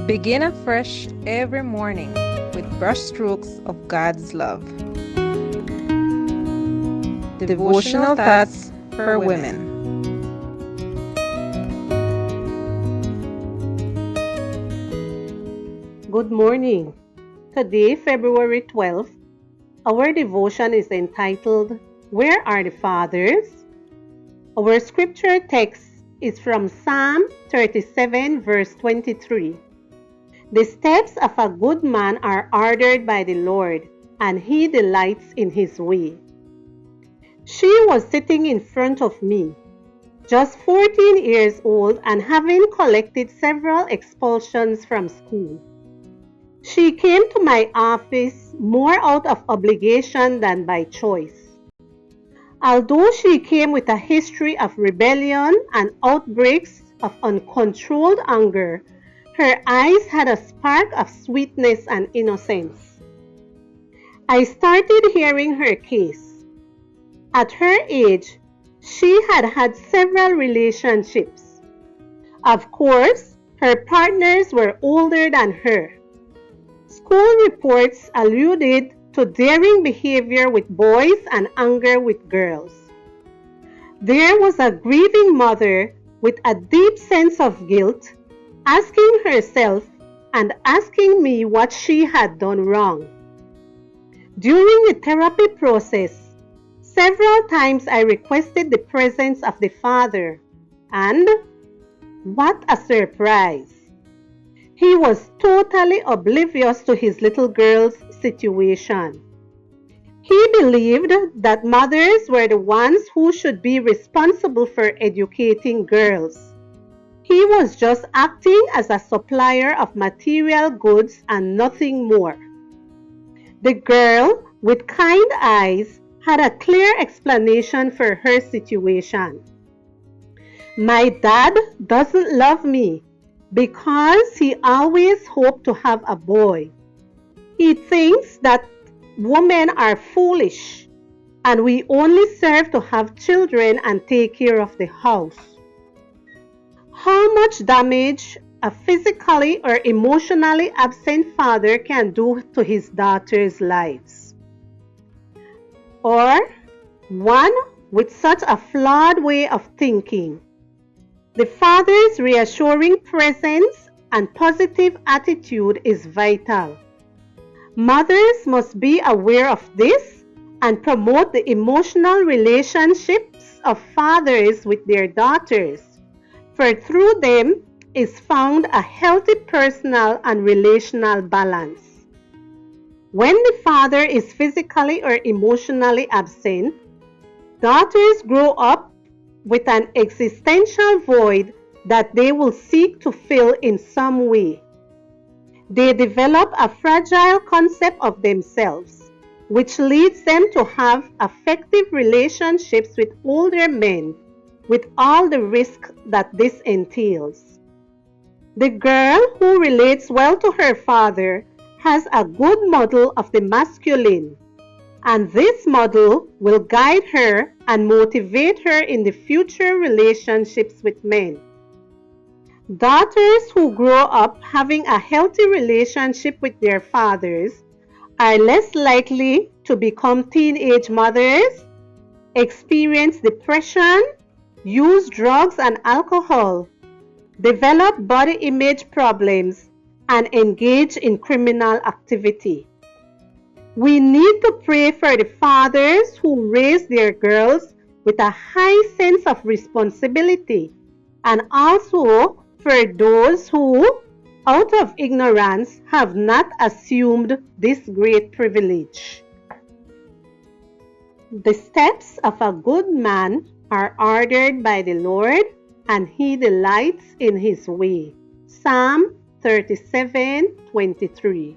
Begin afresh every morning with brushstrokes of God's love. Devotional thoughts for women. Good morning. Today, February 12th, our devotion is entitled, Where Are the Fathers? Our scripture text is from Psalm 37 verse 23. The steps of a good man are ordered by the Lord, and he delights in his way. She was sitting in front of me, just 14 years old and having collected several expulsions from school. She came to my office more out of obligation than by choice. Although she came with a history of rebellion and outbreaks of uncontrolled anger, her eyes had a spark of sweetness and innocence. I started hearing her case. At her age, she had had several relationships. Of course, her partners were older than her. School reports alluded to daring behavior with boys and anger with girls. There was a grieving mother with a deep sense of guilt, asking herself and asking me what she had done wrong. During the therapy process, several times I requested the presence of the father, and what a surprise! He was totally oblivious to his little girl's situation. He believed that mothers were the ones who should be responsible for educating girls. He was just acting as a supplier of material goods and nothing more. The girl, with kind eyes, had a clear explanation for her situation. My dad doesn't love me because he always hoped to have a boy. He thinks that women are foolish and we only serve to have children and take care of the house. How much damage a physically or emotionally absent father can do to his daughters' lives. Or one with such a flawed way of thinking. The father's reassuring presence and positive attitude is vital. Mothers must be aware of this and promote the emotional relationships of fathers with their daughters, for through them is found a healthy personal and relational balance. When the father is physically or emotionally absent, daughters grow up with an existential void that they will seek to fill in some way. They develop a fragile concept of themselves, which leads them to have affective relationships with older men, with all the risk that this entails. The girl who relates well to her father has a good model of the masculine, and this model will guide her and motivate her in the future relationships with men. Daughters who grow up having a healthy relationship with their fathers are less likely to become teenage mothers, experience depression, use drugs and alcohol, develop body image problems, and engage in criminal activity. We need to pray for the fathers who raise their girls with a high sense of responsibility, and also for those who, out of ignorance, have not assumed this great privilege. The steps of a good man are ordered by the Lord, and he delights in his way. Psalm 37:23.